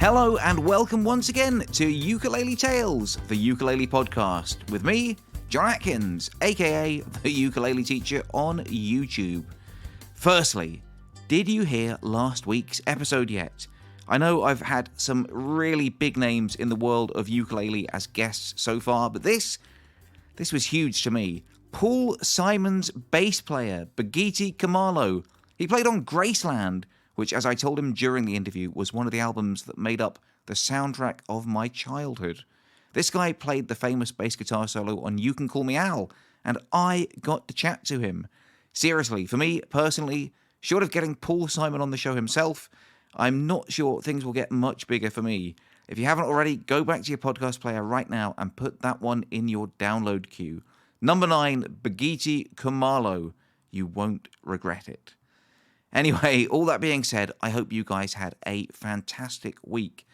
Hello and welcome once again to Ukulele Tales, the ukulele podcast, with me, John Atkins, aka the ukulele teacher on YouTube. Firstly, did you hear last week's episode yet? I know I've had some really big names in the world of ukulele as guests so far, but this was huge to me. Paul Simon's bass player, Brittni Paiva. He played on Graceland, which, as I told him during the interview, was one of the albums that made up the soundtrack of my childhood. This guy played the famous bass guitar solo on You Can Call Me Al, and I got to chat to him. Seriously, for me, personally, short of getting Paul Simon on the show himself, I'm not sure things will get much bigger for me. If you haven't already, go back to your podcast player right now and put that one in your download queue. Number 9, Brittni Paiva. You won't regret it. Anyway, all that being said, I hope you guys had a fantastic week.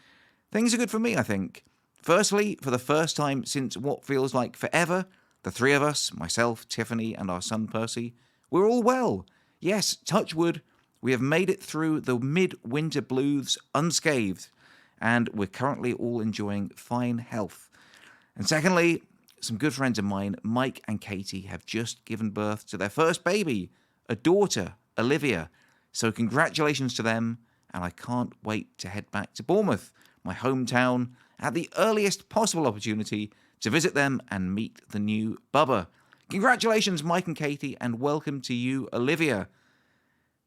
Things are good for me, I think. Firstly, for the first time since what feels like forever, the three of us, myself, Tiffany, and our son Percy, we're all well. Yes, touch wood, we have made it through the mid-winter blues unscathed, and we're currently all enjoying fine health. And secondly, some good friends of mine, Mike and Katie, have just given birth to their first baby, a daughter, Olivia. So congratulations to them, and I can't wait to head back to Bournemouth, my hometown, at the earliest possible opportunity to visit them and meet the new Bubba. Congratulations, Mike and Katie, and welcome to you, Olivia.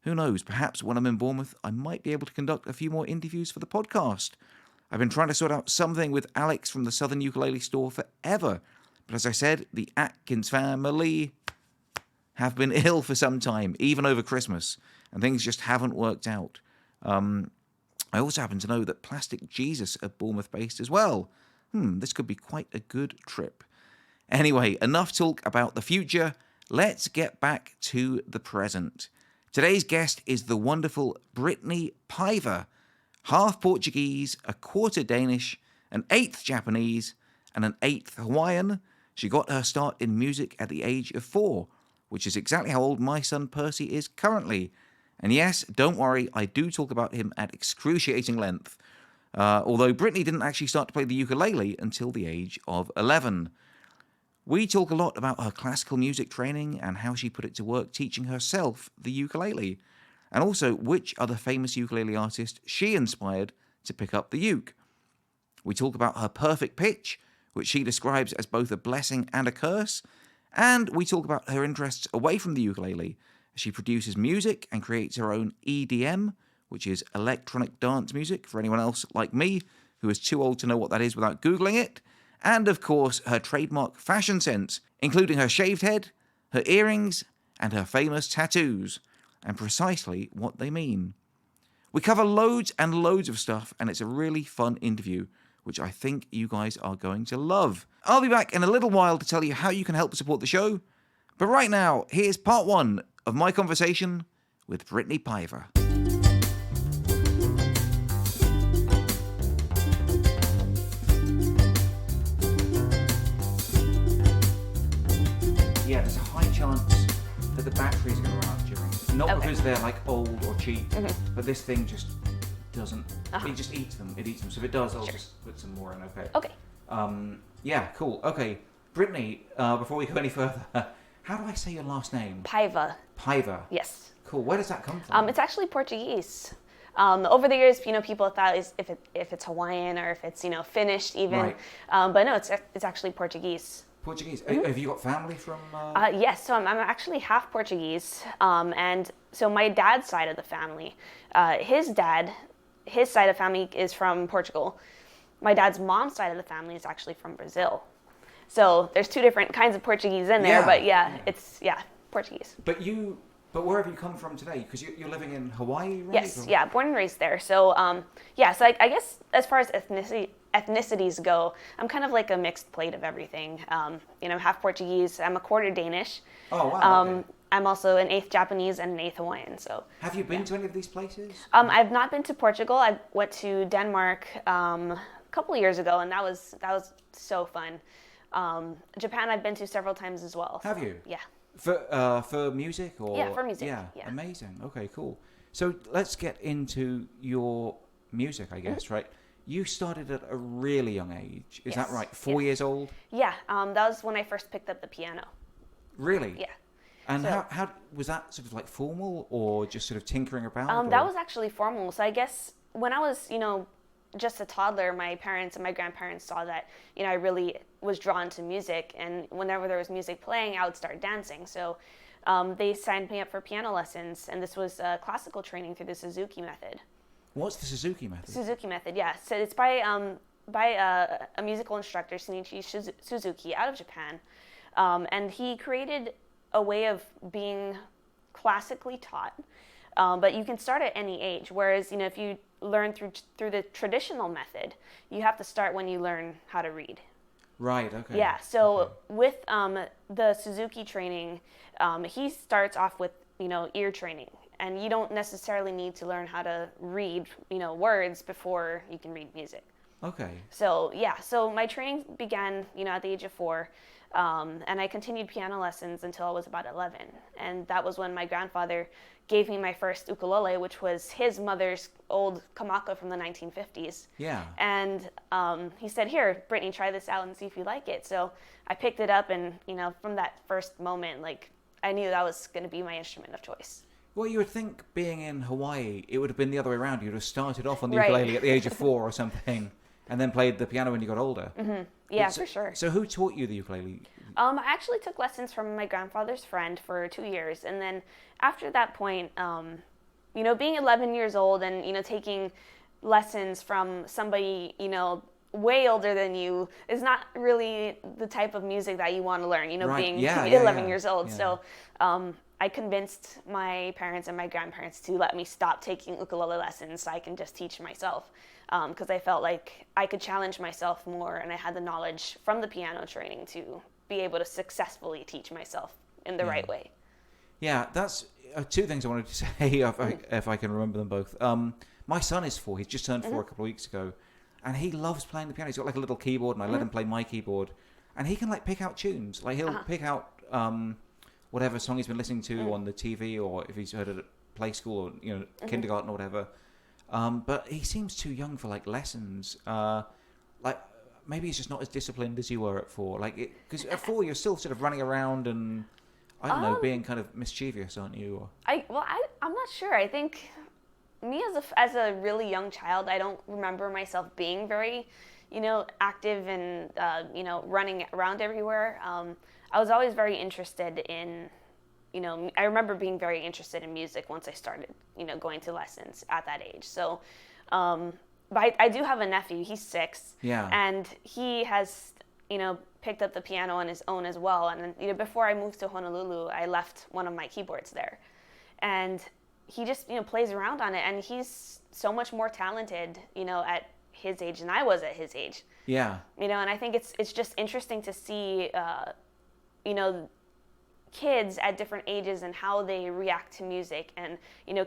Who knows, perhaps when I'm in Bournemouth, I might be able to conduct a few more interviews for the podcast. I've been trying to sort out something with Alex from the Southern Ukulele Store forever, but as I said, the Atkins family have been ill for some time, even over Christmas, and things just haven't worked out. I also happen to know that Plastic Jesus are Bournemouth-based as well. This could be quite a good trip. Anyway, enough talk about the future. Let's get back to the present. Today's guest is the wonderful Brittni Paiva, half-Portuguese, a quarter-Danish, an eighth-Japanese, and an eighth-Hawaiian. She got her start in music at the age of 4, which is exactly how old my son Percy is currently. And yes, don't worry, I do talk about him at excruciating length. Although Brittni didn't actually start to play the ukulele until the age of 11. We talk a lot about her classical music training and how she put it to work teaching herself the ukulele. And also which other famous ukulele artist she inspired to pick up the uke. We talk about her perfect pitch, which she describes as both a blessing and a curse. And we talk about her interests away from the ukulele. She produces music and creates her own EDM, which is electronic dance music for anyone else like me who is too old to know what that is without Googling it. And of course, her trademark fashion sense, including her shaved head, her earrings, and her famous tattoos, and precisely what they mean. We cover loads and loads of stuff, and it's a really fun interview, which I think you guys are going to love. I'll be back in a little while to tell you how you can help support the show. But right now, here's part 1 of my conversation with Brittni Paiva. Yeah, there's a high chance that the batteries are going to run out during. Not because they're like old or cheap, but this thing just doesn't. It just eats them. It eats them. So if it does, I'll just put some more in. Okay. Yeah. Cool. Okay. Brittni, before we go any further, how do I say your last name? Paiva. Paiva. Yes. Cool. Where does that come from? It's actually Portuguese. Over the years, people thought if it's Hawaiian or if it's Finnish even, Right. but no, it's actually Portuguese. Portuguese. Have you got family from? Yes, so I'm actually half Portuguese, and so my dad's side of the family, his side of family is from Portugal. My dad's mom's side of the family is actually from Brazil. So there's 2 different kinds of Portuguese in there, but it's Portuguese. But where have you come from today? Because you're living in Hawaii, right? Yes, born and raised there. So so I guess as far as ethnicities go, I'm kind of like a mixed plate of everything. I'm half Portuguese. I'm a quarter-Danish. Oh wow. Okay. I'm also an eighth-Japanese and an eighth-Hawaiian. So. Have you been to any of these places? I've not been to Portugal. I went to Denmark a couple of years ago, and that was so fun. Japan I've been to several times as well. Have you? Yeah. For music or? Yeah, for music. Yeah. Yeah. Amazing. Okay, cool. So let's get into your music, I guess, right? you started at a really young age. Is that Yes. right? 4 years old? Yeah, that was when I first picked up the piano. Really? Yeah. And So- how was that sort of like formal or just sort of tinkering about? That or- was actually formal. So I guess when I was, just a toddler, my parents and my grandparents saw that, I really was drawn to music. And whenever there was music playing, I would start dancing. So they signed me up for piano lessons. And this was classical training through the Suzuki method. What's the Suzuki method? Suzuki method, yeah. So it's by a musical instructor, Shinichi Suzuki, out of Japan. And he created a way of being classically taught, but you can start at any age. Whereas, if you learn through the traditional method, you have to start when you learn how to read. Right, okay. Yeah, so with the Suzuki training, he starts off with, ear training. And you don't necessarily need to learn how to read, words before you can read music. Okay. So, yeah, so my training began, at the age of 4. And I continued piano lessons until I was about 11. And that was when my grandfather gave me my first ukulele, which was his mother's old kamaka from the 1950s. Yeah. And he said, "Here, Brittni, try this out and see if you like it." So I picked it up, and, from that first moment, like, I knew that was going to be my instrument of choice. Well, you would think being in Hawaii, it would have been the other way around. You'd have started off on the Right. ukulele at the age of 4 or something, and then played the piano when you got older. Mm-hmm. Yeah, So- for sure. So who taught you the ukulele? I actually took lessons from my grandfather's friend for 2 years. And then after that point, being 11 years old and, taking lessons from somebody, way older than you is not really the type of music that you want to learn, Right. being Yeah, 11 yeah. years old. Yeah. So I convinced my parents and my grandparents to let me stop taking ukulele lessons so I can just teach myself. Because I felt like I could challenge myself more, and I had the knowledge from the piano training to be able to successfully teach myself in the right way. Yeah, that's 2 things I wanted to say, if I can remember them both. My son is 4. He's just turned 4 a couple of weeks ago. And he loves playing the piano. He's got like a little keyboard, and I let him play my keyboard. And he can like pick out tunes. Like he'll pick out whatever song he's been listening to on the TV, or if he's heard it at play school or kindergarten or whatever. But he seems too young for like lessons. Like maybe he's just not as disciplined as you were at 4. Like because at 4 you're still sort of running around and I don't know, being kind of mischievous, aren't you? Or... I'm not sure. I think me as a really young child, I don't remember myself being very, active and running around everywhere. I was always very interested in, I remember being very interested in music once I started, going to lessons at that age. So, but I do have a nephew. He's 6. Yeah. And he has, picked up the piano on his own as well. And before I moved to Honolulu, I left one of my keyboards there, and he just plays around on it, and he's so much more talented, at his age than I was at his age. Yeah. And I think it's just interesting to see, kids at different ages and how they react to music, and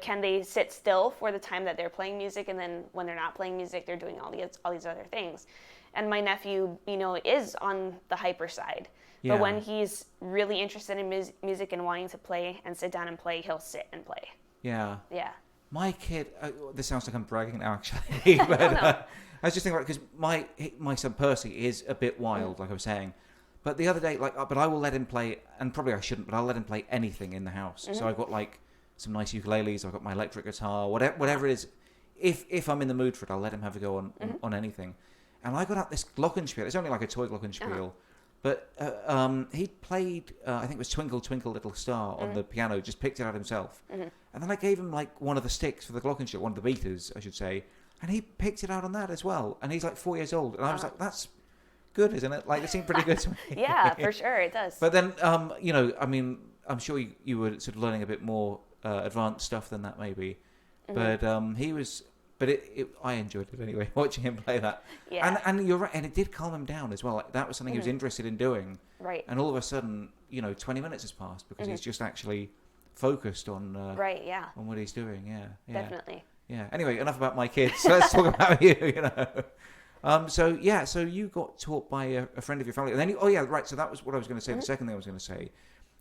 can they sit still for the time that they're playing music, and then when they're not playing music, they're doing all these other things. And my nephew, is on the hyper side. Yeah. But when he's really interested in music and wanting to play and sit down and play, he'll sit and play. Yeah. Yeah. My kid, this sounds like I'm bragging now actually, but I was just thinking about it because my son Percy is a bit wild, like I was saying. But the other day, but I will let him play, and probably I shouldn't, but I'll let him play anything in the house. So I've got like some nice ukuleles, I've got my electric guitar, whatever it is. If I'm in the mood for it, I'll let him have a go on anything. And I got out this glockenspiel. It's only like a toy glockenspiel. But he played, I think it was Twinkle, Twinkle, Little Star on the piano, just picked it out himself. And then I gave him like one of the sticks for the glockenspiel, one of the beaters, I should say. And he picked it out on that as well. And he's like 4 years old. And I was like, that's good, isn't it? Like, it seemed pretty good to me. Yeah, for sure, it does. But then, I mean, I'm sure you were sort of learning a bit more advanced stuff than that maybe. But he was... But I enjoyed it anyway, watching him play that. Yeah. And you're right, and it did calm him down as well. Like, that was something he was interested in doing. Right. And all of a sudden, 20 minutes has passed because he's just actually focused on right, yeah. on what he's doing. Yeah. Definitely. Yeah. Anyway, enough about my kids. So let's talk about you. So you got taught by a friend of your family, and then right. So that was what I was going to say. The second thing I was going to say,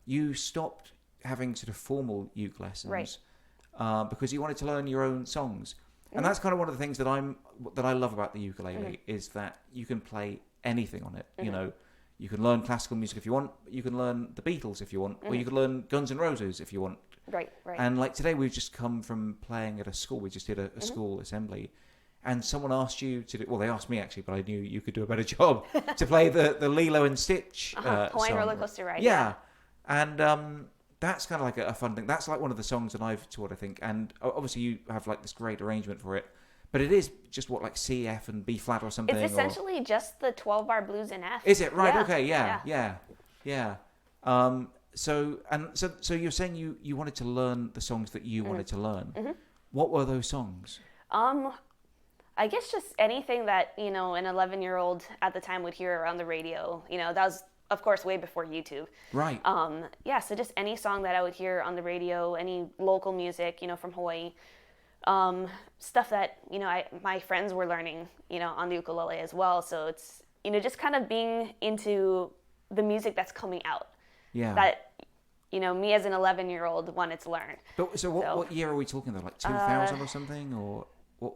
you stopped having sort of formal uke lessons, Right. Because you wanted to learn your own songs. And that's kind of one of the things that I love about the ukulele is that you can play anything on it. You know, you can learn classical music if you want. You can learn the Beatles if you want, or you can learn Guns N' Roses if you want. Right. And like today, we've just come from playing at a school. We just did a school assembly, and someone asked you to do. Well, they asked me actually, but I knew you could do a better job to play the Lilo and Stitch Hawaiian song. roller coaster ride. Yeah, and that's kind of like a fun thing. That's like one of the songs that I've taught, I think. And obviously, you have like this great arrangement for it. But it is just what, like C, F, and B flat or something. It's essentially just the 12-bar blues in F. Is it right? Yeah. Okay, yeah. So you're saying you wanted to learn the songs that you wanted to learn. What were those songs? I guess just anything that an 11-year-old at the time would hear around the radio. That was, of course, way before YouTube. Right. So just any song that I would hear on the radio, any local music, from Hawaii. Stuff that, my friends were learning, on the ukulele as well. So it's, just kind of being into the music that's coming out. Yeah. That, me as an 11-year-old wanted to learn. But so what year are we talking about? Like 2000 or something, or what?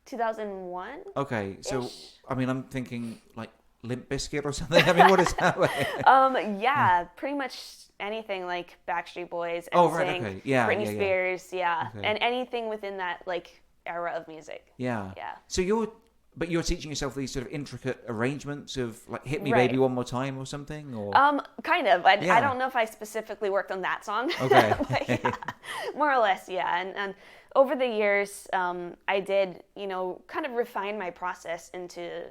2001. Okay, so I mean, I'm thinking like Limp Bizkit or something. I mean, what is that like? Pretty much anything like Backstreet Boys, okay. Brittni Spears, Okay. And anything within that like era of music. Yeah. Yeah. So you're teaching yourself these sort of intricate arrangements of like "Hit Me Right. Baby One More Time" or something, or kind of. I don't know if I specifically worked on that song. Okay. But yeah, more or less, yeah. And over the years, I did, kind of refine my process into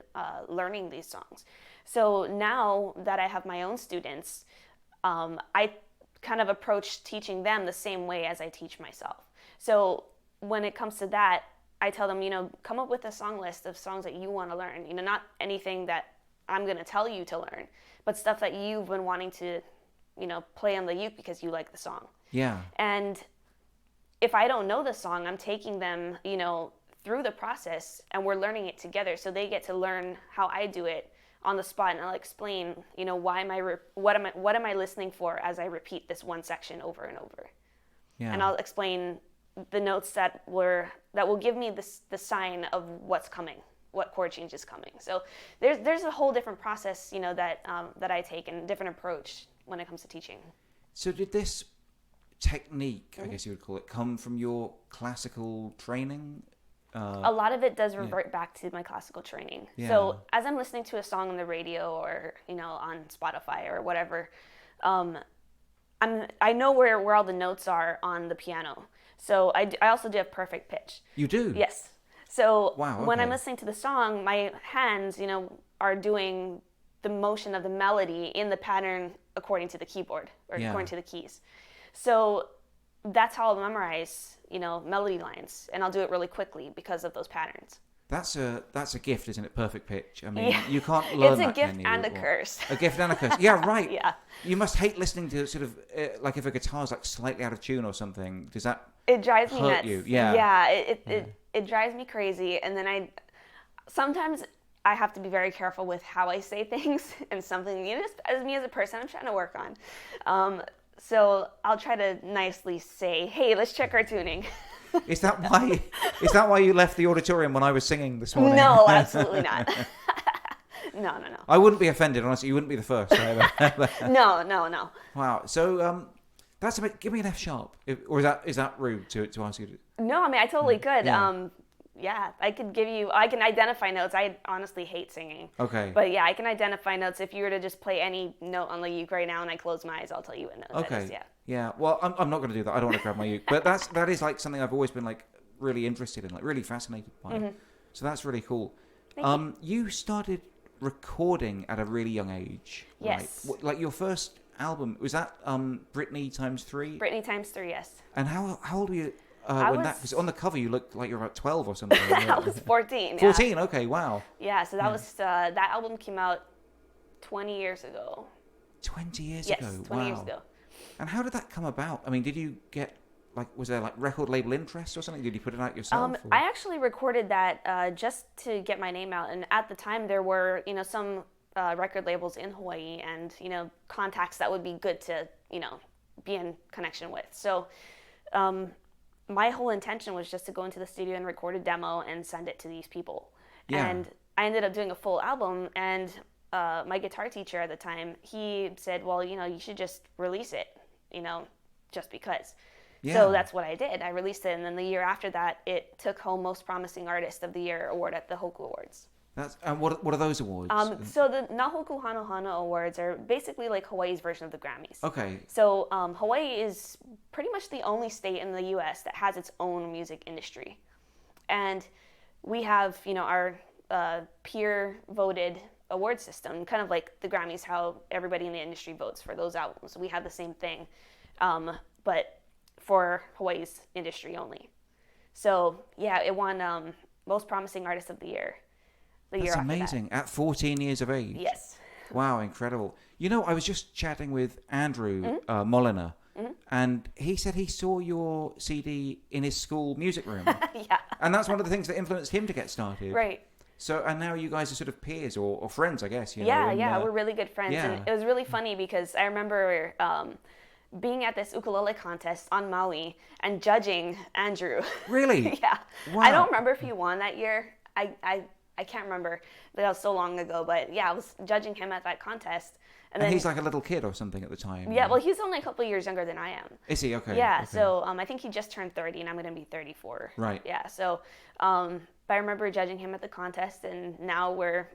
learning these songs. So now that I have my own students, I kind of approach teaching them the same way as I teach myself. So when it comes to that, I tell them, come up with a song list of songs that you want to learn. Not anything that I'm going to tell you to learn, but stuff that you've been wanting to, play on the uke because you like the song. Yeah. And if I don't know the song, I'm taking them, through the process, and we're learning it together. So they get to learn how I do it on the spot, and I'll explain, what am I listening for as I repeat this one section over and over. Yeah. And I'll explain the notes that will give me the sign of what's coming, what chord change is coming. So there's a whole different process, that I take, and a different approach when it comes to teaching. So did this technique, I guess you would call it, come from your classical training? A lot of it does revert back to my classical training. Yeah. So as I'm listening to a song on the radio or, on Spotify or whatever, I know where all the notes are on the piano. So I also do have perfect pitch. You do? Yes. So wow, okay. When I'm listening to the song, my hands, are doing the motion of the melody in the pattern according to the keyboard or according to the keys. So that's how I'll memorize, melody lines, and I'll do it really quickly because of those patterns. That's a gift, isn't it? Perfect pitch. I mean, you can't learn that. It's a gift and a curse. A gift and a curse. Yeah, right. Yeah. You must hate listening to sort of like if a guitar's like slightly out of tune or something. Does that It drives me hurt nuts. you? Yeah. Yeah. It drives me crazy, and then sometimes I have to be very careful with how I say things, and something just as me as a person I'm trying to work on. So I'll try to nicely say, "Hey, let's check our tuning." Is that why you left the auditorium when I was singing this morning? No, absolutely not. No. I wouldn't be offended, honestly. You wouldn't be the first. No. Wow. So that's a bit. Give me an F sharp, or is that rude to ask you to? No, I mean I totally could. Yeah. I can identify notes. I honestly hate singing. Okay. But yeah, I can identify notes. If you were to just play any note on the uke right now and I close my eyes, I'll tell you what note that is. Yeah. Yeah. Well, I'm not going to do that. I don't want to grab my uke. But that is like something I've always been like really interested in, like really fascinated by. Mm-hmm. So that's really cool. Thank you. You started recording at a really young age. Yes. Right? Like your first album, was that Brittni ×3? Brittni ×3, yes. And how old were you? Because on the cover you look like you're about 12 or something. I was 14. 14, yeah. okay, wow. Yeah, so that was that album came out 20 years ago. 20 years yes, ago, 20 years ago. And how did that come about? I mean, did you get, was there record label interest or something? Did you put it out yourself? I actually recorded that just to get my name out. And at the time there were, some record labels in Hawaii and, contacts that would be good to, be in connection with. So my whole intention was just to go into the studio and record a demo and send it to these people. Yeah. And I ended up doing a full album, and my guitar teacher at the time, he said, well, you should just release it, just because. Yeah. So that's what I did. I released it, and then the year after that, it took home Most Promising Artist of the Year award at the Hoku Awards. That's what are those awards? So the Nahoku Hano Hano Awards are basically like Hawaii's version of the Grammys. Okay. So Hawaii is pretty much the only state in the U.S. that has its own music industry. And we have, our peer-voted award system, kind of like the Grammys, how everybody in the industry votes for those albums. We have the same thing, but for Hawaii's industry only. So, yeah, it won Most Promising Artist of the Year. That's amazing. At 14 years of age. Yes. Wow, incredible. I was just chatting with Andrew Moliner, and he said he saw your CD in his school music room. Yeah. And that's one of the things that influenced him to get started. Right. So, and now you guys are sort of peers or friends, I guess. We're really good friends. Yeah. And it was really funny because I remember being at this ukulele contest on Maui and judging Andrew. Really? Yeah. Wow. I don't remember if he won that year. I can't remember. That was so long ago. But yeah, I was judging him at that contest. And then he's like a little kid or something at the time. Yeah, well, he's only a couple of years younger than I am. Is he? Okay. Yeah, okay. so I think he just turned 30 and I'm going to be 34. Right. Yeah, so but I remember judging him at the contest, and now we're,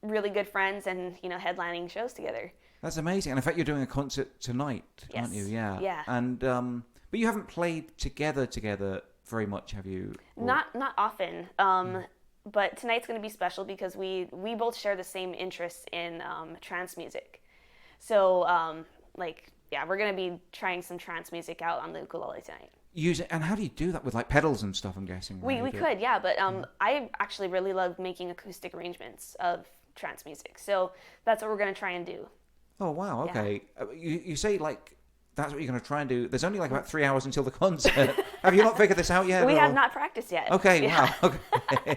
really good friends and, headlining shows together. That's amazing. And in fact, you're doing a concert tonight, aren't you? Yeah. Yeah. And but you haven't played together very much, have you? Or... Not often. But tonight's going to be special because we both share the same interests in trance music. So, we're going to be trying some trance music out on the ukulele tonight. And how do you do that with like pedals and stuff? I'm guessing. Right? We could, yeah. But I actually really love making acoustic arrangements of trance music. So that's what we're going to try and do. Oh wow! Okay, yeah. You say like that's what you're going to try and do. There's only like about 3 hours until the concert. Have you not figured this out yet? We have not practiced yet. Okay. Yeah. Wow. Okay.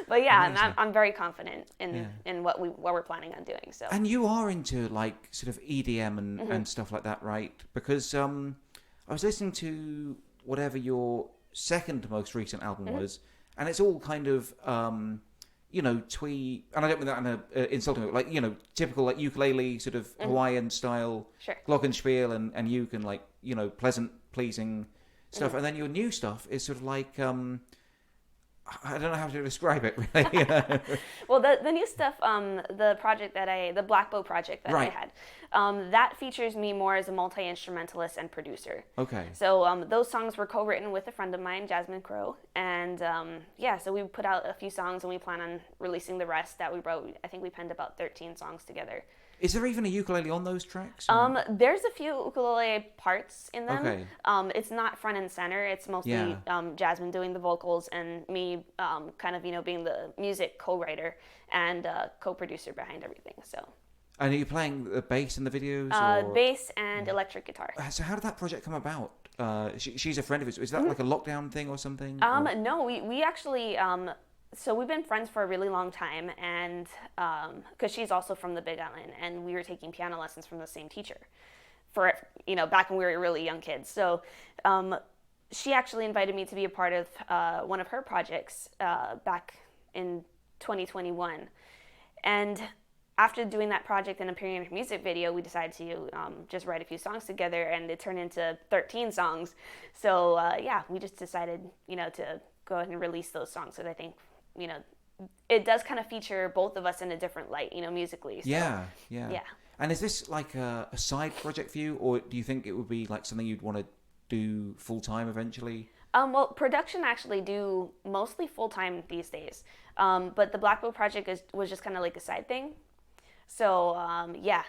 But yeah, I'm very confident in what we're planning on doing. So. And you are into like sort of EDM and stuff like that, right? Because I was listening to whatever your second most recent album was, and it's all kind of twee, and I don't mean that in an insulting way, like typical like ukulele sort of Hawaiian style, sure. glockenspiel and uke and like pleasant, pleasing stuff, and then your new stuff is sort of like I don't know how to describe it really. Well, the new stuff, the Black Bow project that right. I had, that features me more as a multi-instrumentalist and producer. Okay. So those songs were co-written with a friend of mine, Jasmine Crow, and so we put out a few songs and we plan on releasing the rest that we wrote. I think we penned about 13 songs together. Is there even a ukulele on those tracks? There's a few ukulele parts in them. Okay. It's not front and center. It's mostly Jasmine doing the vocals and me kind of, being the music co-writer and co-producer behind everything. So. And are you playing the bass in the videos? Bass and electric guitar. So how did that project come about? She's a friend of yours. Is that like a lockdown thing or something? No, we actually... So we've been friends for a really long time, and because she's also from the Big Island, and we were taking piano lessons from the same teacher for back when we were really young kids. So she actually invited me to be a part of one of her projects back in 2021, and after doing that project and appearing in her music video, we decided to just write a few songs together, and it turned into 13 songs. So we just decided to go ahead and release those songs. So I think it does kind of feature both of us in a different light, musically. So, yeah. And is this like a side project for you, or do you think it would be like something you'd want to do full time eventually? Well, production I actually do mostly full time these days, but the Black Bow project was just kind of like a side thing. So yeah.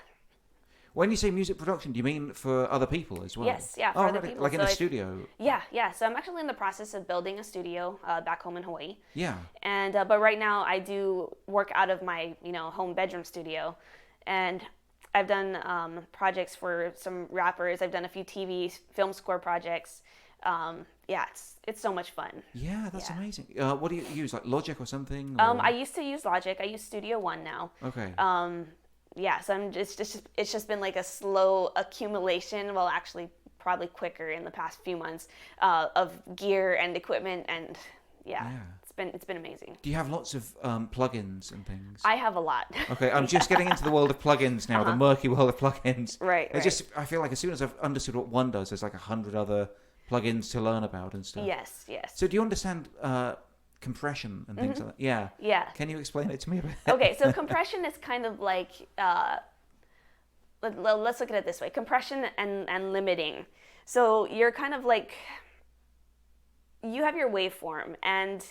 When you say music production, do you mean for other people as well? Yes, yeah, for other people. Like in a studio? Yeah. So I'm actually in the process of building a studio back home in Hawaii. Yeah. And but right now I do work out of my home bedroom studio, and I've done projects for some rappers. I've done a few TV film score projects. It's so much fun. Yeah, that's amazing. What do you use, like Logic or something? I used to use Logic. I use Studio One now. Okay. So it's just been like a slow accumulation while actually probably quicker in the past few months of gear and equipment, and it's been amazing. Do you have lots of plugins and things? I have a lot. Okay, I'm just getting into the world of plugins now, the murky world of plugins. Right. I feel like as soon as I've understood what one does, there's like 100 other plugins to learn about and stuff. Yes. So do you understand compression and things like that? Yeah. Yeah. Can you explain it to me a bit? Okay, so compression is kind of like, let's look at it this way. Compression and limiting. So you're kind of like, you have your waveform, and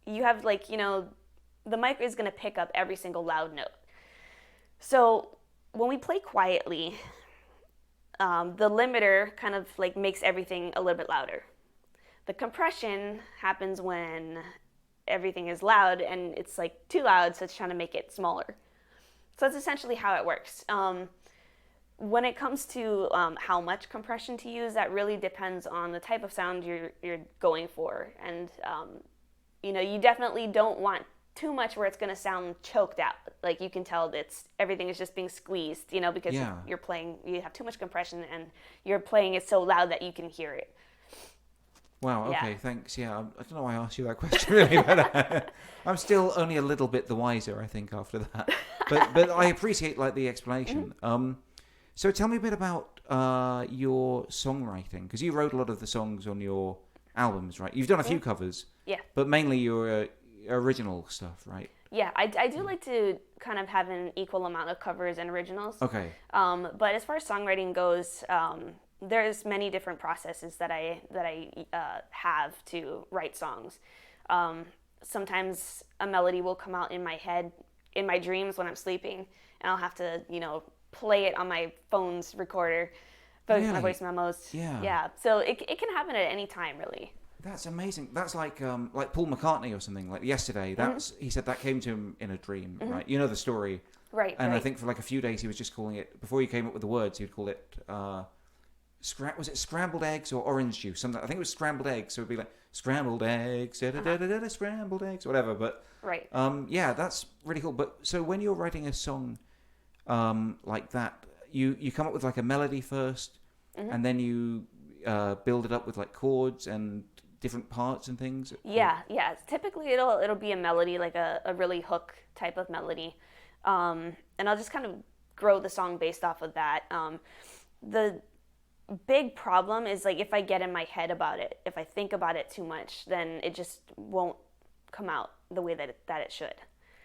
you have like, the mic is going to pick up every single loud note. So when we play quietly, the limiter kind of like makes everything a little bit louder. The compression happens when everything is loud and it's like too loud, so it's trying to make it smaller. So that's essentially how it works. When it comes to how much compression to use, that really depends on the type of sound you're going for, and you definitely don't want too much where it's going to sound choked out. Like you can tell everything is just being squeezed, because you're playing, you have too much compression and you're playing it so loud that you can hear it. Wow, okay, thanks. Yeah, I don't know why I asked you that question really, but I'm still only a little bit the wiser, I think, after that. But I appreciate like the explanation. So tell me a bit about your songwriting, because you wrote a lot of the songs on your albums, right? You've done a few covers. Yeah. But mainly your original stuff, right? Yeah, I do like to kind of have an equal amount of covers and originals. Okay. But as far as songwriting goes, there's many different processes that I have to write songs. Sometimes a melody will come out in my head, in my dreams when I'm sleeping, and I'll have to, play it on my phone's recorder, my voice memos. Yeah. So it can happen at any time, really. That's amazing. That's like Paul McCartney or something. Like yesterday, he said that came to him in a dream, right? You know the story, right? And I think for like a few days he was just calling it. Before he came up with the words, he'd call it was it scrambled eggs or orange juice? Something. I think it was scrambled eggs. So it'd be like scrambled eggs, scrambled eggs, whatever. But right. That's really cool. But so when you're writing a song like that, you come up with like a melody first, and then you build it up with like chords and different parts and things. Yeah. Typically it'll be a melody, like a really hook type of melody, and I'll just kind of grow the song based off of that. The big problem is like if I get in my head about it, if I think about it too much, then it just won't come out the way that it should.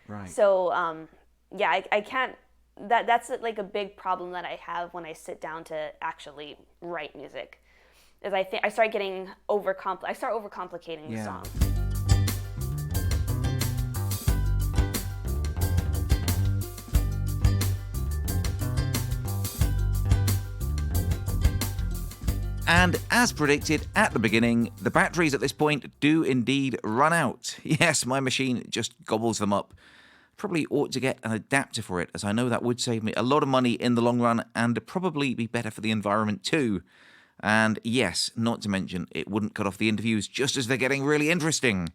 Right. So I can't. That's like a big problem that I have when I sit down to actually write music. Is I start getting overcomplicating the song. And as predicted at the beginning, the batteries at this point do indeed run out. Yes, my machine just gobbles them up. Probably ought to get an adapter for it, as I know that would save me a lot of money in the long run and probably be better for the environment too. And yes, not to mention, it wouldn't cut off the interviews just as they're getting really interesting.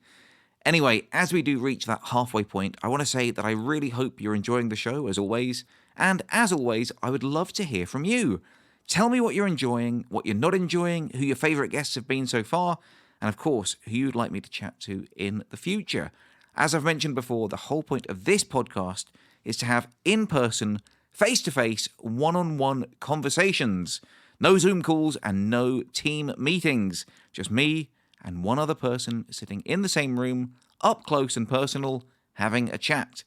Anyway, as we do reach that halfway point, I want to say that I really hope you're enjoying the show, as always. And as always, I would love to hear from you. Tell me what you're enjoying, what you're not enjoying, who your favourite guests have been so far, and of course, who you'd like me to chat to in the future. As I've mentioned before, the whole point of this podcast is to have in-person, face-to-face, one-on-one conversations. No Zoom calls and no team meetings. Just me and one other person sitting in the same room, up close and personal, having a chat.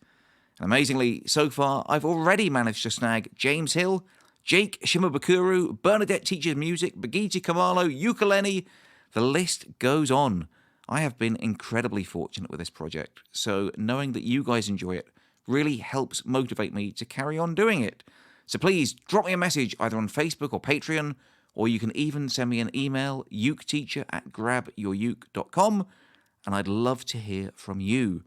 And amazingly, so far, I've already managed to snag James Hill, Jake Shimabukuro, Bernadette teaches music, Bagiti Kamalo, ukulele. The list goes on. I have been incredibly fortunate with this project, so knowing that you guys enjoy it really helps motivate me to carry on doing it. So please drop me a message either on Facebook or Patreon, or you can even send me an email, uketeacher@grabyouruke.com, and I'd love to hear from you.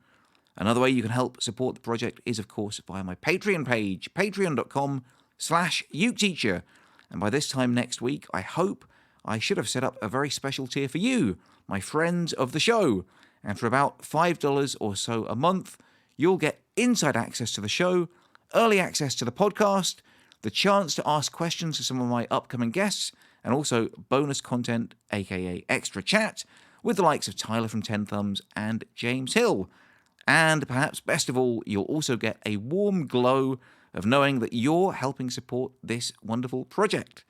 Another way you can help support the project is, of course, via my Patreon page, patreon.com/uketeacher. And by this time next week, I hope I should have set up a very special tier for you, my friends of the show. And for about $5 or so a month, you'll get inside access to the show, early access to the podcast, the chance to ask questions to some of my upcoming guests, and and also bonus content, aka extra chat, with the likes of Tyler from 10 Thumbs and James Hill. And perhaps best of all, you'll also get a warm glow of knowing that you're helping support this wonderful project.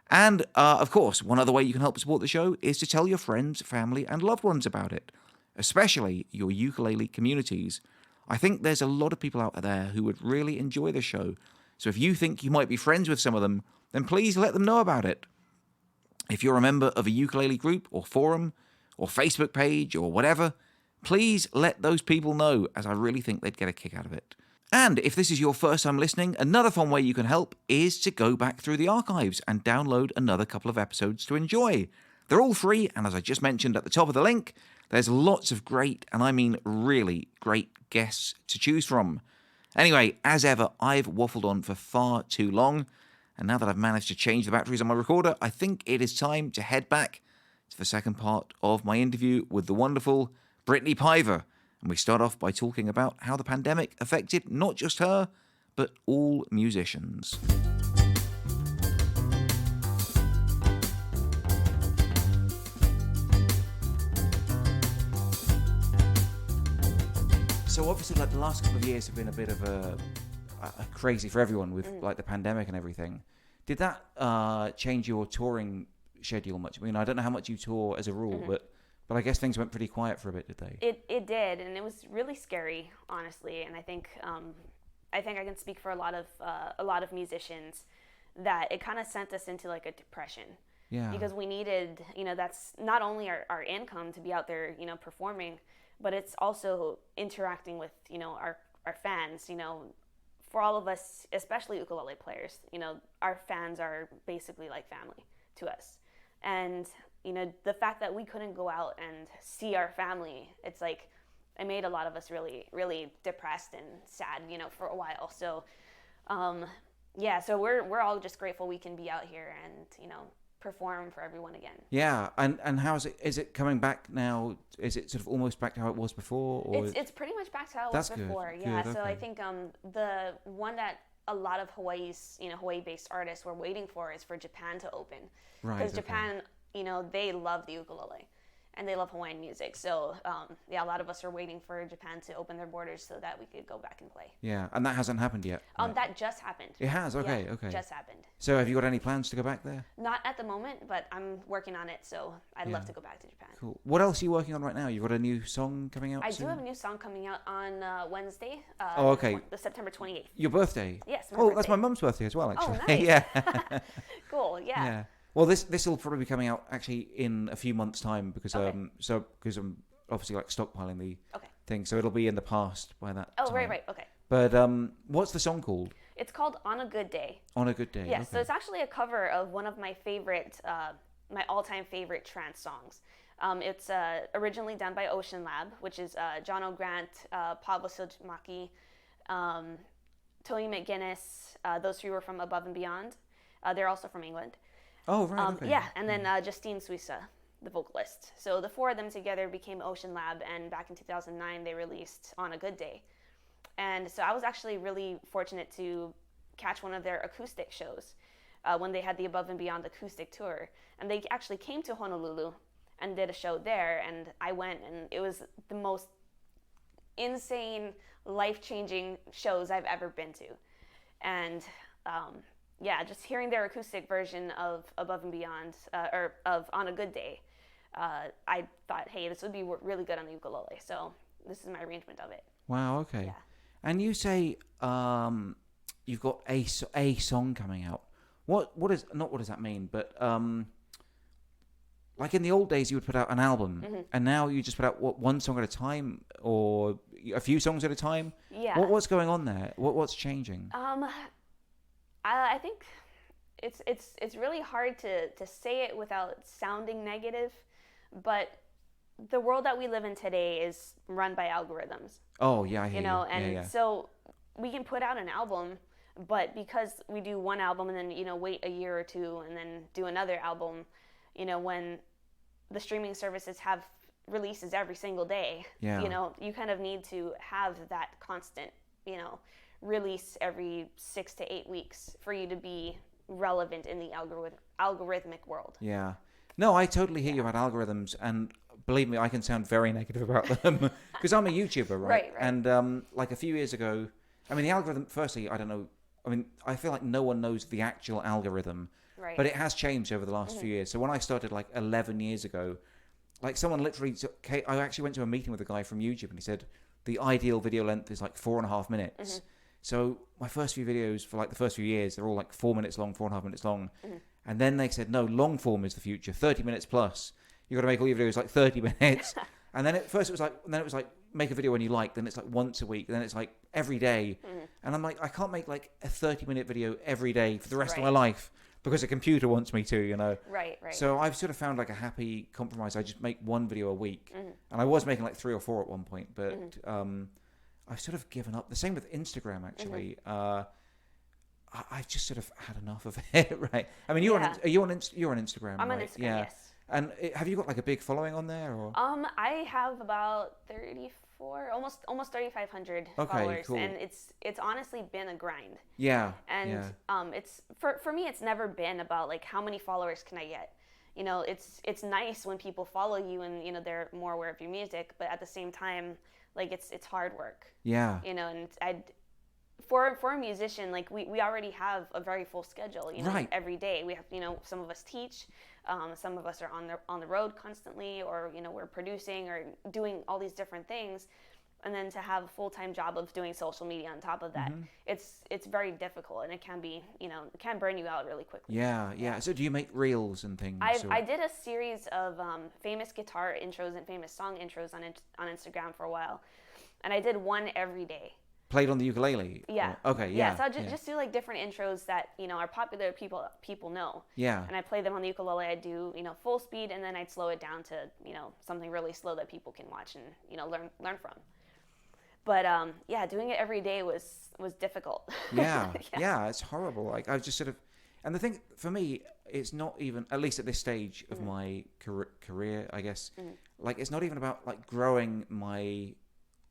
And, of course, one other way you can help support the show is to tell your friends, family, and loved ones about it, especially your ukulele communities. I think there's a lot of people out there who would really enjoy the show, so if you think you might be friends with some of them, then please let them know about it. If you're a member of a ukulele group or forum or Facebook page or whatever, please let those people know, as I really think they'd get a kick out of it. And if this is your first time listening, another fun way you can help is to go back through the archives and download another couple of episodes to enjoy. They're all free, and as I just mentioned at the top of the link, there's lots of great, and I mean really great guests to choose from. Anyway, as ever, I've waffled on for far too long, and now that I've managed to change the batteries on my recorder, I think it is time to head back to the second part of my interview with the wonderful Brittni Paiva. And we start off by talking about how the pandemic affected not just her, but all musicians. So obviously, like, the last couple of years have been a bit of a crazy for everyone with like the pandemic and everything. Did that change your touring schedule much? I mean, I don't know how much you tour as a rule, but I guess things went pretty quiet for a bit, did they? It did, and it was really scary, honestly. And I think I can speak for a lot of musicians that it kind of sent us into like a depression. Yeah. Because we needed, that's not only our income to be out there, performing, but it's also interacting with, our fans. For all of us, especially ukulele players, our fans are basically like family to us. And the fact that we couldn't go out and see our family, it's like it made a lot of us really, really depressed and sad, for a while. So, so we're all just grateful we can be out here and, perform for everyone again. Yeah, and how is it? Is it coming back now? Is it sort of almost back to how it was before? Or it's pretty much back to how it was before. Good. Yeah. Good, So okay. I think the one that a lot of Hawaii-based artists were waiting for is for Japan to open. Right. Because Japan, they love the ukulele and they love Hawaiian music. So, a lot of us are waiting for Japan to open their borders so that we could go back and play. Yeah, and that hasn't happened yet. Right? That just happened. It has? Okay, Yeah, okay. Just happened. So have you got any plans to go back there? Not at the moment, but I'm working on it, so I'd love to go back to Japan. Cool. What else are you working on right now? You've got a new song coming out I soon? do have a new song coming out on Wednesday. Okay. The September 28th. Your birthday? Yes, my That's birthday. my mum's birthday as well, actually. Oh, nice. Yeah. Cool, yeah. Yeah. Well, this will probably be coming out actually in a few months' time because because I'm obviously like stockpiling the thing, so it'll be in the past by that time. Oh, right, okay. But what's the song called? It's called On a Good Day. On a Good Day. Yes, okay. so it's actually a cover of one of my favorite, my all-time favorite trance songs. It's originally done by Ocean Lab, which is John O'Grant, Pablo Silmaki, Tony McGuinness. Those three were from Above and Beyond. They're also from England. Oh, right, okay. Yeah, and then Justine Suissa, the vocalist. So the four of them together became Ocean Lab, and back in 2009 they released On a Good Day. And so I was actually really fortunate to catch one of their acoustic shows when they had the Above and Beyond acoustic tour. And they actually came to Honolulu and did a show there, and I went, and it was the most insane, life-changing shows I've ever been to. And just hearing their acoustic version of Above and Beyond, or of On a Good Day, I thought, hey, this would be really good on the ukulele. So this is my arrangement of it. Wow, okay. Yeah. And you say you've got a song coming out. What does that mean? But like in the old days, you would put out an album, and now you just put out one song at a time, or a few songs at a time. Yeah. What's going on there? What's changing? I think it's really hard to say it without sounding negative, but the world that we live in today is run by algorithms. Oh yeah, I hear you. And so we can put out an album, but because we do one album and then wait a year or two and then do another album, when the streaming services have releases every single day, you kind of need to have that constant, release every 6 to 8 weeks for you to be relevant in the algorithmic world. Yeah. No, I totally hear you about algorithms, and believe me, I can sound very negative about them because I'm a YouTuber, right? Right. And like a few years ago, I mean, the algorithm. Firstly, I don't know. I mean, I feel like no one knows the actual algorithm, Right. but it has changed over the last few years. So when I started like 11 years ago, like someone literally, I actually went to a meeting with a guy from YouTube, and he said the ideal video length is like 4.5 minutes. So my first few videos for like the first few years, they're all like 4 minutes long, 4.5 minutes long. And then they said, no, long form is the future, 30 minutes plus. You've got to make all your videos like 30 minutes. And then at first it was like, make a video when you like, then it's like once a week, then it's like every day. And I'm like, I can't make like a 30-minute video every day for the rest of my life because a computer wants me to, you know. Right. So I've sort of found like a happy compromise. I just make one video a week. And I was making like 3 or 4 at one point, but I've sort of given up. The same with Instagram, actually. I've just sort of had enough of it, right? I mean, you're on Instagram, I'm right? on Instagram, yes. And have you got like a big following on there, or? I have about 34, almost 3,500 followers, cool. and it's honestly been a grind. Yeah. And it's for me, it's never been about like how many followers can I get. You know, it's nice when people follow you and you know they're more aware of your music, but at the same time, like it's hard work. Yeah. You know, and for a musician, like we already have a very full schedule, you know, Right. every day. We have, you know, some of us teach, some of us are on the road constantly, or, you know, we're producing or doing all these different things. And then to have a full-time job of doing social media on top of that, it's very difficult, and it can be, you know, it can burn you out really quickly. Yeah. So do you make reels and things? I did a series of famous guitar intros and famous song intros on Instagram for a while, and I did one every day. Played on the ukulele? Yeah. Or, okay, yeah. So I'll just do like different intros that, you know, are popular, people know. Yeah. And I play them on the ukulele. I do, you know, full speed, and then I'd slow it down to, you know, something really slow that people can watch and, you know, learn from. But doing it every day was difficult. Yeah. Yeah, it's horrible. Like I was just sort of, and the thing for me, it's not even, at least at this stage of my career, I guess, like it's not even about like growing my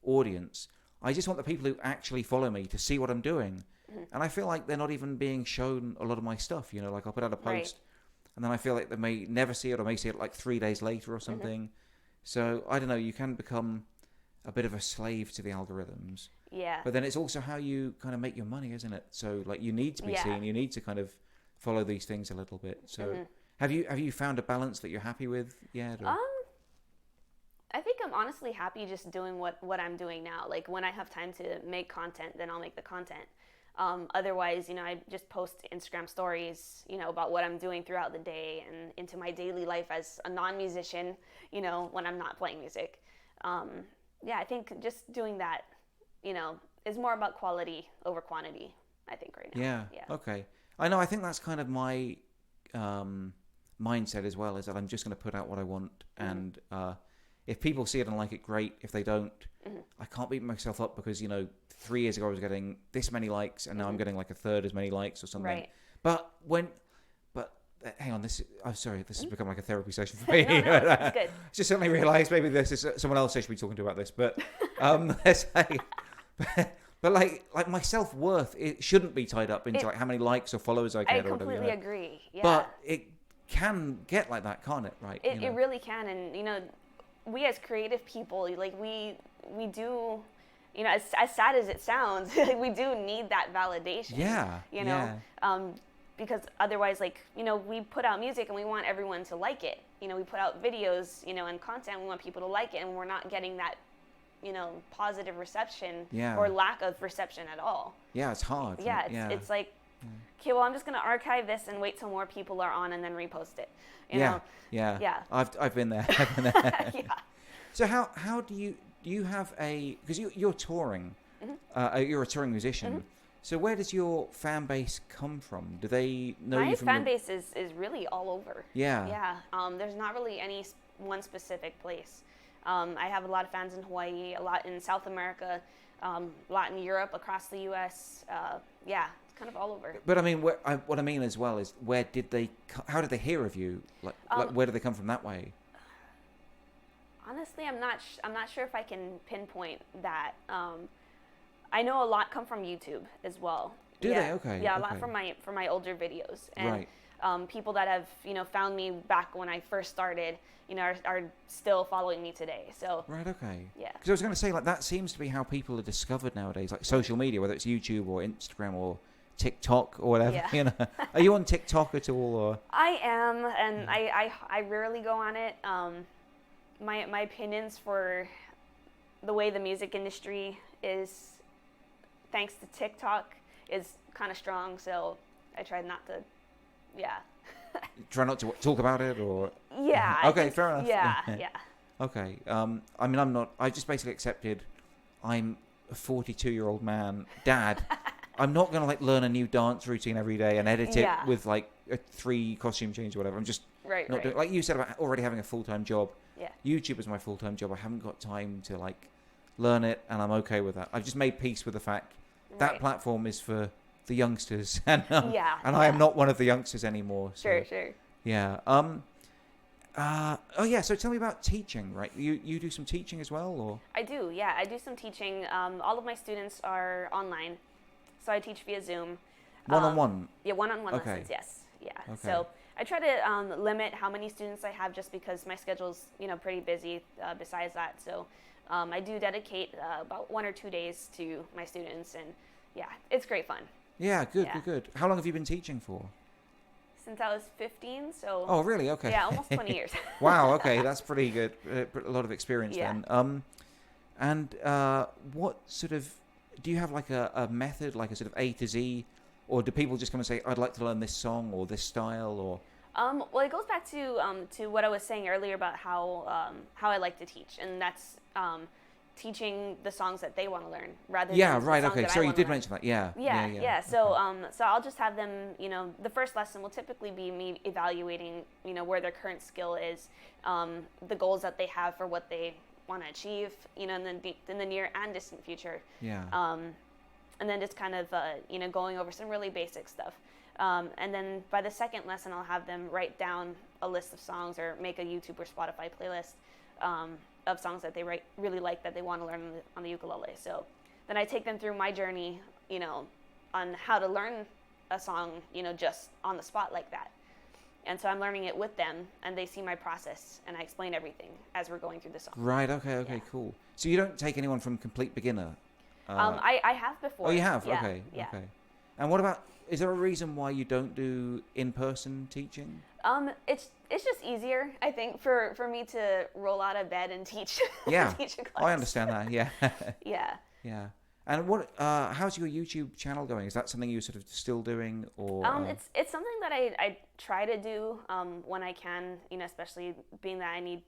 audience. I just want the people who actually follow me to see what I'm doing. And I feel like they're not even being shown a lot of my stuff, you know, like I'll put out a post and then I feel like they may never see it or may see it like 3 days later or something. So I don't know, you can become a bit of a slave to the algorithms. Yeah. But then it's also how you kind of make your money, isn't it? So like you need to be seen, you need to kind of follow these things a little bit. So have you found a balance that you're happy with yet? Or? I think I'm honestly happy just doing what I'm doing now. Like when I have time to make content, then I'll make the content. Otherwise, you know, I just post Instagram stories, you know, about what I'm doing throughout the day and into my daily life as a non-musician, you know, when I'm not playing music. I think just doing that, you know, is more about quality over quantity, I think, right now. Yeah. Okay. I know. I think that's kind of my mindset as well, is that I'm just going to put out what I want. And if people see it and like it, great. If they don't, I can't beat myself up because, you know, 3 years ago I was getting this many likes and now I'm getting like a third as many likes or something. Right. But hang on, I'm sorry, this has become like a therapy session for me. No, it's good. I just suddenly realised maybe this is someone else I should be talking to about this. But but like my self-worth, it shouldn't be tied up into like how many likes or followers I get. I or whatever. completely agree. Yeah. But it can get like that, can't it? Right? It really can, and you know, we as creative people, like we do, you know, as sad as it sounds, we do need that validation. Yeah. You know, because otherwise, like, you know, we put out music and we want everyone to like it. You know, we put out videos, you know, and content, we want people to like it, and we're not getting that, you know, positive reception or lack of reception at all. Yeah, it's hard. Yeah, it's like, okay, well, I'm just going to archive this and wait till more people are on and then repost it. You know? Yeah. I've been there. Yeah. So how do you have because you're touring, you're a touring musician. So where does your fan base come from? Do they know you from My fan base is really all over. Yeah. Yeah. There's not really any one specific place. I have a lot of fans in Hawaii, a lot in South America, a lot in Europe, across the U.S. It's kind of all over. But I mean, what I mean as well is, how did they hear of you? Like where do they come from that way? Honestly, I'm not sure if I can pinpoint that. I know a lot come from YouTube as well. Do they? Okay. Yeah, a okay. lot from my older videos. And Right. people that have, found me back when I first started, are still following me today. So Right, okay. Yeah. Because I was going to say, like, that seems to be how people are discovered nowadays, like social media, whether it's YouTube or Instagram or TikTok or whatever. Yeah. Are you on TikTok at all? Or I am, and I rarely go on it. My opinions for the way the music industry is, thanks to TikTok, is kind of strong. So I try not to, try not to talk about it, or Yeah. okay, fair enough. Yeah. Okay. I mean, I'm not. I just basically accepted. I'm a 42-year-old man, dad. I'm not going to like learn a new dance routine every day and edit it with like 3 costume changes or whatever. I'm just not doing, like you said about already having a full-time job. Yeah. YouTube is my full-time job. I haven't got time to like learn it, and I'm okay with that. I've just made peace with the fact that platform is for the youngsters, and I am not one of the youngsters anymore. So, Sure. Yeah. So tell me about teaching, right? You do some teaching as well, or? I do, yeah. I do some teaching. All of my students are online, so I teach via Zoom. One-on-one? Yeah, one-on-one lessons, yes. Yeah. Okay. So I try to limit how many students I have just because my schedule's, pretty busy besides that. So I do dedicate about 1 or 2 days to my students, and it's great fun. Yeah, good. How long have you been teaching for? Since I was 15, so... Oh, really? Okay. Yeah, almost 20 years. Wow, okay, that's pretty good. A lot of experience then. And what sort of... Do you have like a method, like a sort of A to Z? Or do people just come and say, I'd like to learn this song or this style, or... Well, it goes back to what I was saying earlier about how I like to teach, and that's teaching the songs that they want to learn rather than the songs okay. that So I you want did to learn. mention that, yeah. So so I'll just have them, the first lesson will typically be me evaluating, where their current skill is, the goals that they have for what they want to achieve, in the near and distant future. Yeah. And then just kind of, going over some really basic stuff. And then by the second lesson, I'll have them write down a list of songs or make a YouTube or Spotify playlist of songs that they really like that they want to learn on the ukulele. So then I take them through my journey, on how to learn a song, just on the spot like that. And so I'm learning it with them, and they see my process, and I explain everything as we're going through the song. Right, okay, cool. So you don't take anyone from complete beginner? I have before. Oh, you have? Yeah, okay. Yeah. Okay. And what about, is there a reason why you don't do in-person teaching? It's just easier, I think, for me to roll out of bed and teach. Yeah, teach a class. I understand that. Yeah. Yeah. Yeah. And what? How's your YouTube channel going? Is that something you're sort of still doing, or? It's something that I try to do when I can, especially being that I need,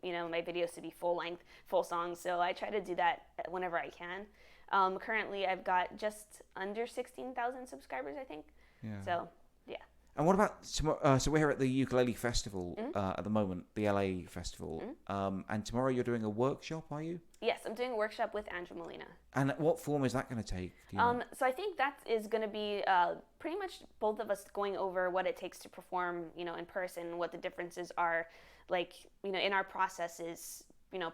my videos to be full length, full songs. So I try to do that whenever I can. Currently, I've got just under 16,000 subscribers, I think. Yeah. So, yeah. And what about tomorrow? So we're here at the Ukulele Festival at the moment, the LA Festival. And tomorrow you're doing a workshop, are you? Yes, I'm doing a workshop with Andrew Molina. And what form is that going to take? Do you know? So I think that is going to be pretty much both of us going over what it takes to perform, in person, what the differences are, like, in our processes,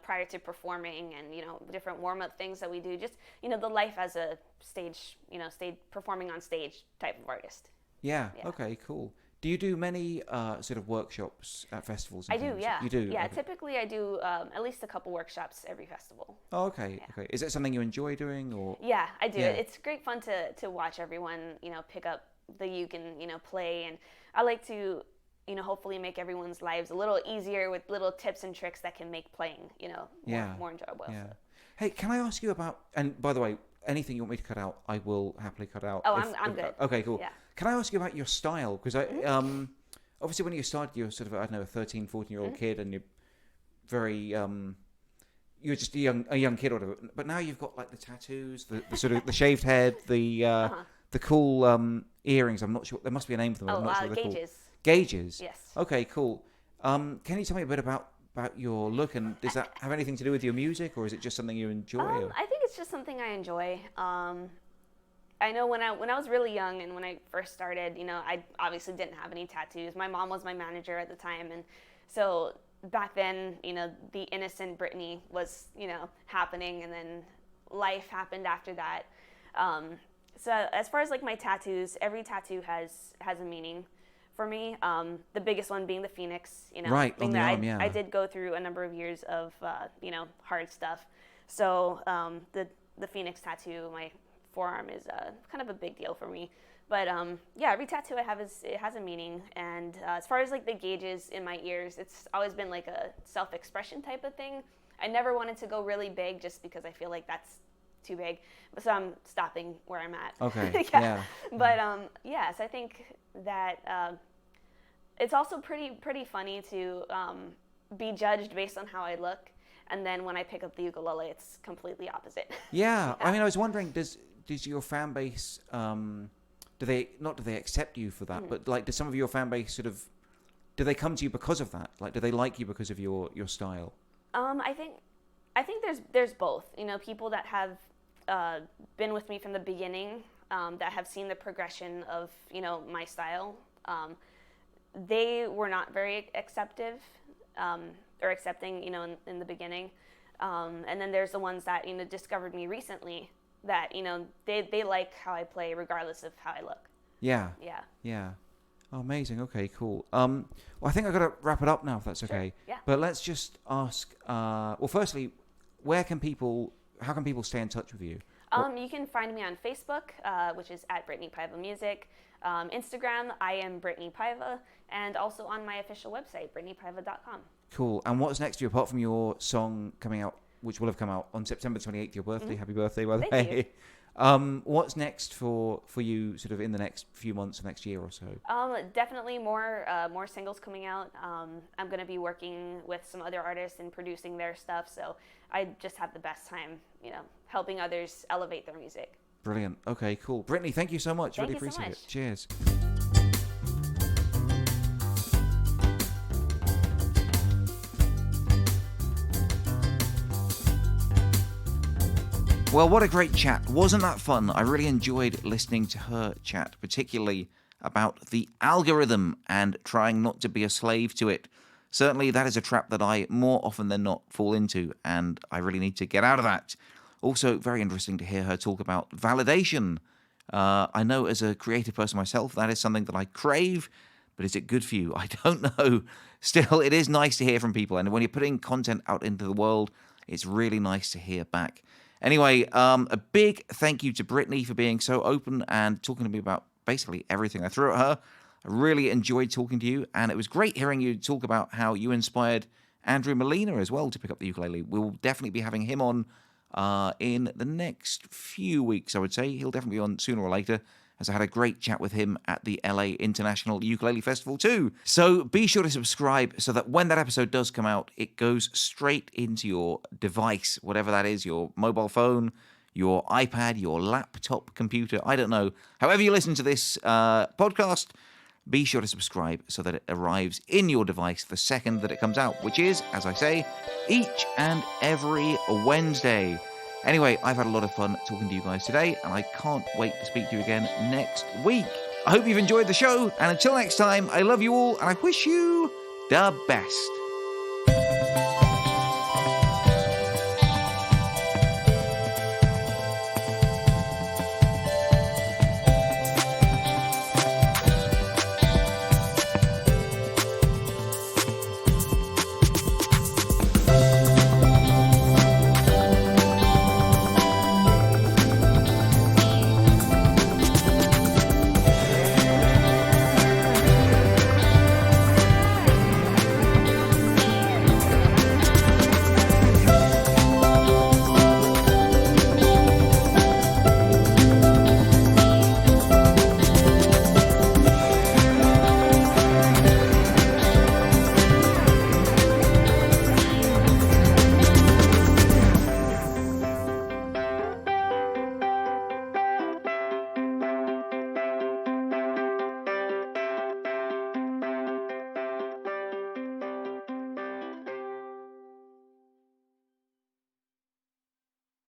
prior to performing, and, different warm-up things that we do, just, the life as a stage, performing on stage type of artist. Yeah. Okay. Cool. Do you do many sort of workshops at festivals? I do. Yeah. You do. Yeah. Okay. Typically, I do at least a couple workshops every festival. Oh, okay. Yeah. Okay. Is it something you enjoy doing, or? Yeah, I do. Yeah. It's great fun to watch everyone, pick up the uke and play, and I like to, hopefully make everyone's lives a little easier with little tips and tricks that can make playing, more enjoyable. Yeah. So. Hey, can I ask you about? And by the way, anything you want me to cut out, I will happily cut out. Oh, I'm good. Okay, cool. Yeah. Can I ask you about your style? Because obviously when you started, you're sort of, I don't know, a 13, 14-year-old kid, and you're very, you're just a young kid or whatever. But now you've got like the tattoos, the sort of the shaved head, the cool earrings. I'm not sure. There must be a name for them. I'm not sure what they're called. Gauges. Gauges. Yes. Okay, cool. Can you tell me a bit about your look, and does that have anything to do with your music, or is it just something you enjoy? I think it's just something I enjoy. I know when I was really young and when I first started, I obviously didn't have any tattoos. My mom was my manager at the time, and so back then, the innocent Brittni was, happening, and then life happened after that. So as far as like my tattoos, every tattoo has a meaning for me. The biggest one being the phoenix, Right, being on the that arm, yeah. I did go through a number of years of hard stuff. So the phoenix tattoo, my forearm, is kind of a big deal for me. But every tattoo I have it has a meaning. And as far as like the gauges in my ears, it's always been like a self-expression type of thing. I never wanted to go really big just because I feel like that's too big, so I'm stopping where I'm at. Okay. Yeah. But so I think that it's also pretty funny to be judged based on how I look, and then when I pick up the ukulele, it's completely opposite. Yeah. I mean, I was wondering, does your fan base do they accept you for that? But like, does some of your fan base do they come to you because of that? Like, do they like you because of your style? I think there's both. People that have been with me from the beginning, that have seen the progression of my style. They were not very accepting, in the beginning. And then there's the ones that discovered me recently that they like how I play regardless of how I look. Yeah. Yeah. Yeah. Oh, amazing. Okay, cool. Well, I think I've got to wrap it up now, if that's okay. Yeah. But let's just ask, well, firstly, how can people stay in touch with you? You can find me on Facebook, which is at Brittni Paiva Music. Instagram, I am Brittni Paiva. And also on my official website, brittnipaiva.com. Cool. And what's next to you, apart from your song coming out, which will have come out on September 28th, your birthday? Happy birthday, by the Thank way. you. What's next for you in the next few months or next year or so? Definitely more singles coming out. I'm going to be working with some other artists and producing their stuff, so I just have the best time, helping others elevate their music. Brilliant. Okay, cool. Brittni, thank you so much. Thank really you so appreciate much. it. Cheers. Well, what a great chat. Wasn't that fun? I really enjoyed listening to her chat, particularly about the algorithm and trying not to be a slave to it. Certainly, that is a trap that I more often than not fall into, and I really need to get out of that. Also, very interesting to hear her talk about validation. I know as a creative person myself, that is something that I crave, but is it good for you? I don't know. Still, it is nice to hear from people, and when you're putting content out into the world, it's really nice to hear back. Anyway, a big thank you to Brittni for being so open and talking to me about basically everything I threw at her. I really enjoyed talking to you, and it was great hearing you talk about how you inspired Andrew Molina as well to pick up the ukulele. We'll definitely be having him on in the next few weeks, I would say. He'll definitely be on sooner or later, as I had a great chat with him at the LA International Ukulele Festival too. So be sure to subscribe so that when that episode does come out, it goes straight into your device, whatever that is, your mobile phone, your iPad, your laptop computer, I don't know. However you listen to this podcast, be sure to subscribe so that it arrives in your device the second that it comes out, which is, as I say, each and every Wednesday. Anyway, I've had a lot of fun talking to you guys today, and I can't wait to speak to you again next week. I hope you've enjoyed the show, and until next time, I love you all, and I wish you the best.